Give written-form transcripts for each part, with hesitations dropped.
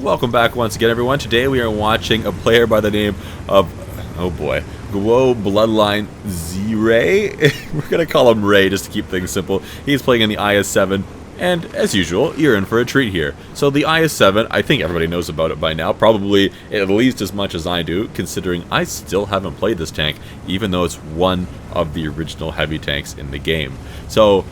Welcome back once again, everyone. Today we are watching a player by the name of, oh boy, WoT Bloodline Z-Ray. We're going to call him Ray just to keep things simple. He's playing in the IS-7, and as usual, you're in for a treat here. So the IS-7, I think everybody knows about it by now, probably at least as much as I do, considering I still haven't played this tank, even though it's one of the original heavy tanks in the game. So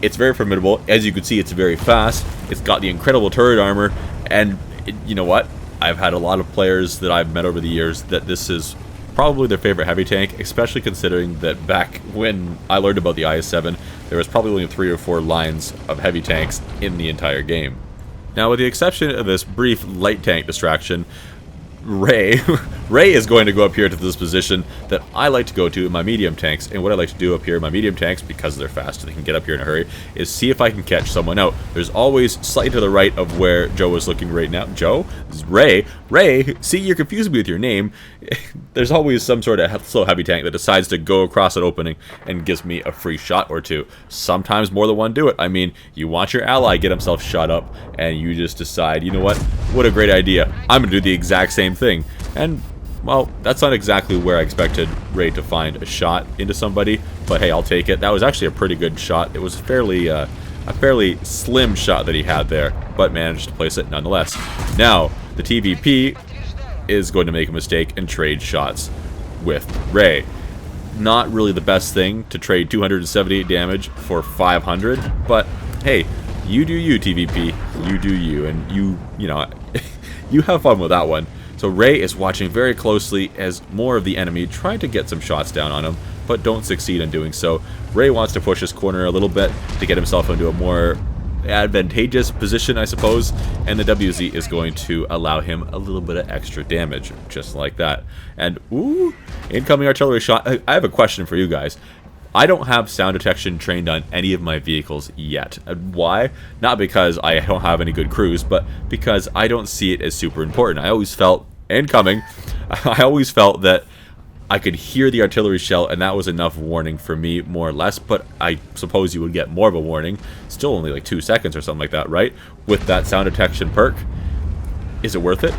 it's very formidable. As you can see, it's very fast. It's got the incredible turret armor, and you know what? I've had a lot of players that I've met over the years that this is probably their favorite heavy tank, especially considering that back when I learned about the IS-7, there was probably only 3 or 4 lines of heavy tanks in the entire game. Now, with the exception of this brief light tank distraction, Ray is going to go up here to this position that I like to go to in my medium tanks. And what I like to do up here in my medium tanks, because they're fast and they can get up here in a hurry, is see if I can catch someone out. There's always slightly to the right of where Joe is looking right now. Joe? This is Ray. Ray, see, you're confusing me with your name. There's always some sort of slow heavy tank that decides to go across an opening and gives me a free shot or two. Sometimes more than one do it. I mean, you watch your ally get himself shot up and you just decide, you know what a great idea. I'm going to do the exact same thing. And, well, that's not exactly where I expected Ray to find a shot into somebody, but hey, I'll take it. That was actually a pretty good shot. It was a fairly slim shot that he had there, but managed to place it nonetheless. Now, the TVP is going to make a mistake and trade shots with Ray. Not really the best thing to trade 278 damage for 500, but hey, you do you, TVP. You do you, and you know, you have fun with that one. So Ray is watching very closely as more of the enemy try to get some shots down on him, but don't succeed in doing so. Ray wants to push his corner a little bit to get himself into a more advantageous position, I suppose, and the WZ is going to allow him a little bit of extra damage, just like that. And, ooh, incoming artillery shot. I have a question for you guys. I don't have sound detection trained on any of my vehicles yet. Why? Not because I don't have any good crews, but because I don't see it as super important. I always felt, incoming, I always felt that I could hear the artillery shell and that was enough warning for me, more or less, but I suppose you would get more of a warning. Still only like 2 seconds or something like that, right? With that sound detection perk. Is it worth it?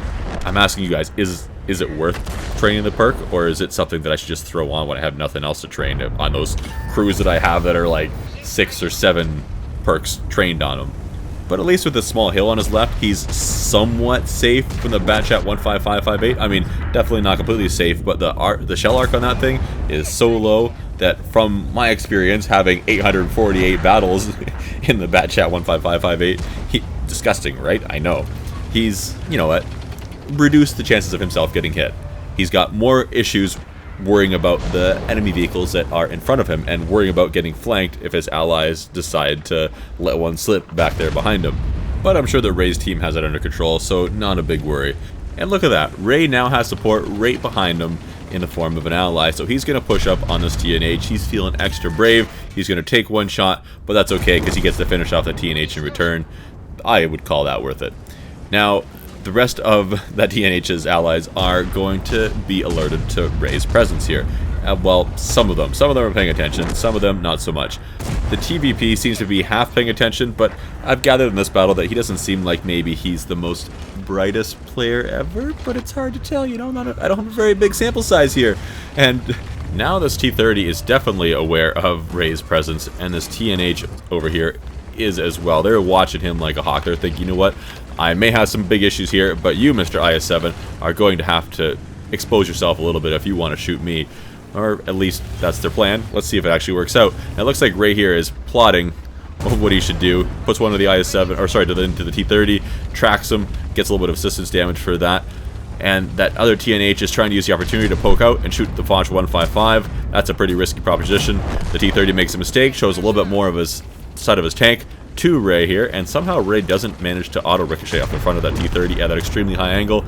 I'm asking you guys, is it worth training the perk, or is it something that I should just throw on when I have nothing else to train on those crews that I have that are like 6 or 7 perks trained on them? But at least with this small hill on his left, he's somewhat safe from the Batchat 15558. I mean, definitely not completely safe, but the shell arc on that thing is so low that from my experience, having 848 battles in the Batchat 15558, disgusting, right? I know. He's, you know what, reduced the chances of himself getting hit. He's got more issues worrying about the enemy vehicles that are in front of him and worrying about getting flanked if his allies decide to let one slip back there behind him. But I'm sure that Ray's team has that under control, so not a big worry. And look at that, Ray now has support right behind him in the form of an ally, so he's going to push up on this TNH. He's feeling extra brave. He's going to take one shot, but that's okay because he gets to finish off the TNH in return. I would call that worth it. Now, the rest of that TNH's allies are going to be alerted to Ray's presence here. Well, some of them. Some of them are paying attention, some of them not so much. The TVP seems to be half paying attention, but I've gathered in this battle that he doesn't seem like maybe he's the most brightest player ever, but it's hard to tell, you know, I don't have a very big sample size here. And now this T-30 is definitely aware of Ray's presence, and this TNH over here is as well. They're watching him like a hawk. They're thinking, you know what? I may have some big issues here, but you, Mr. IS-7, are going to have to expose yourself a little bit if you want to shoot me. Or at least that's their plan. Let's see if it actually works out. And it looks like Ray here is plotting what he should do. Puts one of the IS-7, or sorry, into the T-30, tracks him, gets a little bit of assistance damage for that. And that other TNH is trying to use the opportunity to poke out and shoot the Foch 155. That's a pretty risky proposition. The T-30 makes a mistake, shows a little bit more of his side of his tank to Ray here, and somehow Ray doesn't manage to auto-ricochet off the front of that T-30 at that extremely high angle.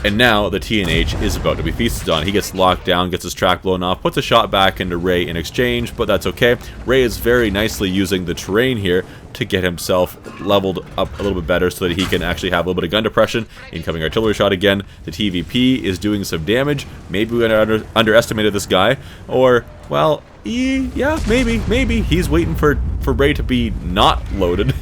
And now the TNH is about to be feasted on. He gets locked down, gets his track blown off, puts a shot back into Ray in exchange, but that's okay. Ray is very nicely using the terrain here to get himself leveled up a little bit better so that he can actually have a little bit of gun depression. Incoming artillery shot again. The TVP is doing some damage. Maybe we underestimated this guy, or, well, yeah, maybe he's waiting for for Ray to be not loaded,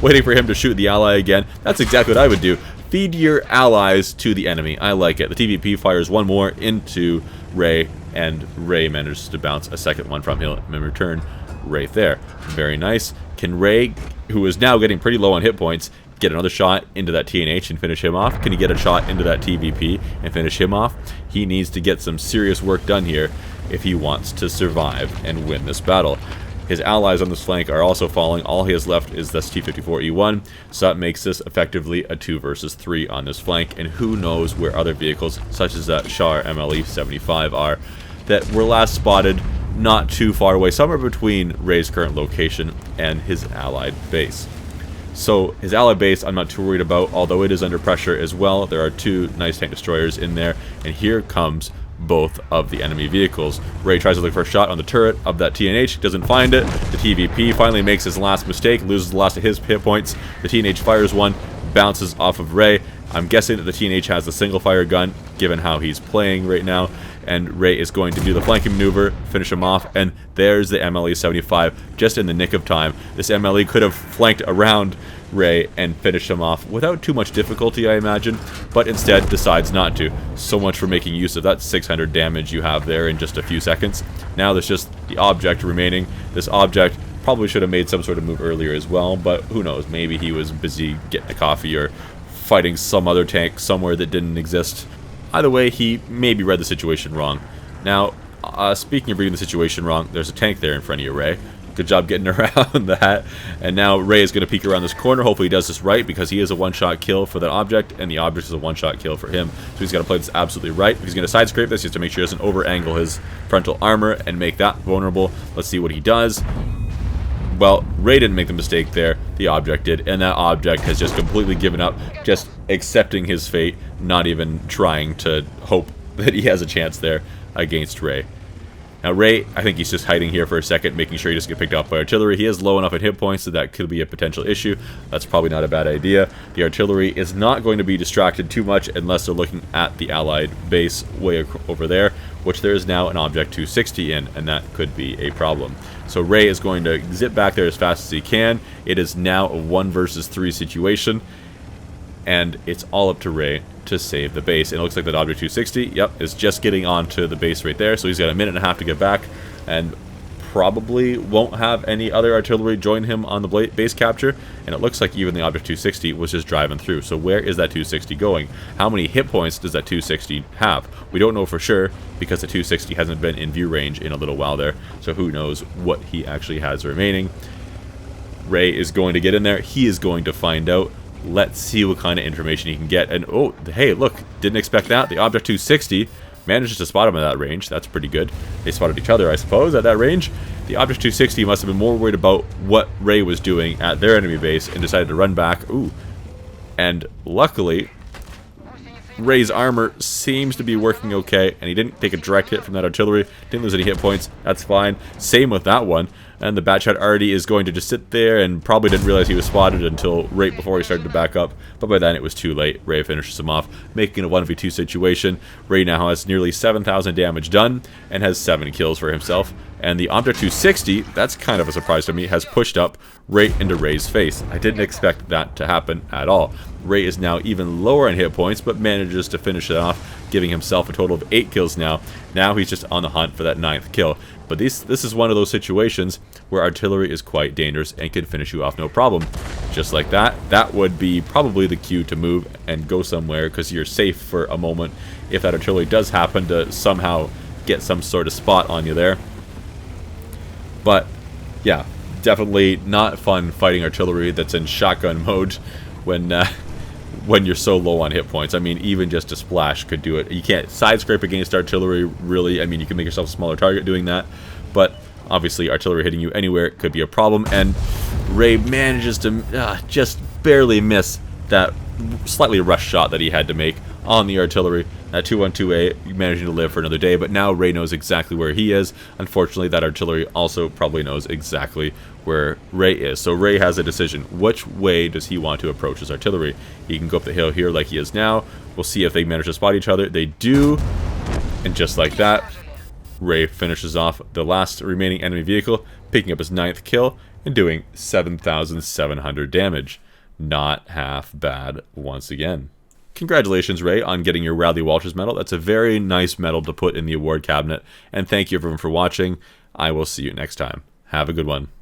waiting for him to shoot the ally again. That's exactly what I would do. Feed your allies to the enemy. I like it. The TVP fires one more into Ray, and Ray manages to bounce a second one from him in return right there. Very nice. Can Ray, who is now getting pretty low on hit points, get another shot into that TNH and finish him off? Can he get a shot into that TVP and finish him off? He needs to get some serious work done here if he wants to survive and win this battle. His allies on this flank are also falling. All he has left is this T-54E1, so that makes this effectively a 2 versus 3 on this flank, and who knows where other vehicles, such as that Char MLE-75 are, that were last spotted not too far away, somewhere between Ray's current location and his allied base. So his allied base I'm not too worried about, although it is under pressure as well. There are 2 nice tank destroyers in there, and here comes both of the enemy vehicles. Ray tries to look for a shot on the turret of that TNH, doesn't find it. The TVP finally makes his last mistake, loses the last of his hit points. The TNH fires one, bounces off of Ray. I'm guessing that the TNH has the single fire gun, given how he's playing right now, and Ray is going to do the flanking maneuver, finish him off, and there's the MLE-75, just in the nick of time. This MLE could have flanked around Ray and finished him off without too much difficulty, I imagine, but instead decides not to. So much for making use of that 600 damage you have there in just a few seconds. Now there's just the object remaining. This object probably should have made some sort of move earlier as well, but who knows, maybe he was busy getting a coffee or fighting some other tank somewhere that didn't exist. Either way, he maybe read the situation wrong. Now, speaking of reading the situation wrong, there's a tank there in front of you, Ray. Good job getting around that. And now Ray is going to peek around this corner. Hopefully he does this right, because he is a one-shot kill for that object, and the object is a one-shot kill for him. So he's got to play this absolutely right. If he's going to side scrape this, he has to make sure he doesn't over-angle his frontal armor and make that vulnerable. Let's see what he does. Well, Ray didn't make the mistake there, the object did, and that object has just completely given up, just accepting his fate, not even trying to hope that he has a chance there against Ray. Now Ray, I think he's just hiding here for a second, making sure he doesn't get picked off by artillery. He is low enough in hit points so that could be a potential issue. That's probably not a bad idea. The artillery is not going to be distracted too much unless they're looking at the allied base way over there, which there is now an object 260 in, and that could be a problem. So Ray is going to zip back there as fast as he can. It is now a 1 versus 3 situation, and it's all up to Ray to save the base. And it looks like that object 260, yep, is just getting onto the base right there, so he's got a minute and a half to get back, and probably won't have any other artillery join him on the base capture. And it looks like even the object 260 was just driving through. So where is that 260 going? How many hit points does that 260 have? We don't know for sure, because the 260 hasn't been in view range in a little while there, so who knows what he actually has remaining. Ray is going to get in there. He is going to find out. Let's see what kind of information he can get. And oh, hey, look, didn't expect that. The object 260 manages to spot him at that range. That's pretty good. They spotted each other, I suppose, at that range. The object 260 must have been more worried about what Ray was doing at their enemy base and decided to run back. Ooh. And luckily, Ray's armor seems to be working okay, and he didn't take a direct hit from that artillery. Didn't lose any hit points. That's fine. Same with that one. And the Batshot already is going to just sit there and probably didn't realize he was spotted until right before he started to back up. But by then it was too late. Ray finishes him off, making a 1v2 situation. Ray now has nearly 7,000 damage done and has 7 kills for himself. And the Object 260, that's kind of a surprise to me, has pushed up right into Ray's face. I didn't expect that to happen at all. Ray is now even lower in hit points, but manages to finish it off, giving himself a total of 8 kills now. Now he's just on the hunt for that 9th kill. But this is one of those situations where artillery is quite dangerous and can finish you off no problem. Just like that, that would be probably the cue to move and go somewhere, because you're safe for a moment if that artillery does happen to somehow get some sort of spot on you there. But yeah, definitely not fun fighting artillery that's in shotgun mode when you're so low on hit points. I mean, even just a splash could do it. You can't side scrape against artillery, really. I mean, you can make yourself a smaller target doing that, but obviously artillery hitting you anywhere could be a problem. And Ray manages to just barely miss that slightly rush shot that he had to make on the artillery. That 212A managing to live for another day, but now Ray knows exactly where he is. Unfortunately, that artillery also probably knows exactly where Ray is. So Ray has a decision. Which way does he want to approach his artillery? He can go up the hill here like he is now. We'll see if they manage to spot each other. They do, and just like that, Ray finishes off the last remaining enemy vehicle, picking up his 9th kill and doing 7,700 damage. Not half bad once again. Congratulations, Ray, on getting your Radley Walters medal. That's a very nice medal to put in the award cabinet. And thank you everyone for watching. I will see you next time. Have a good one.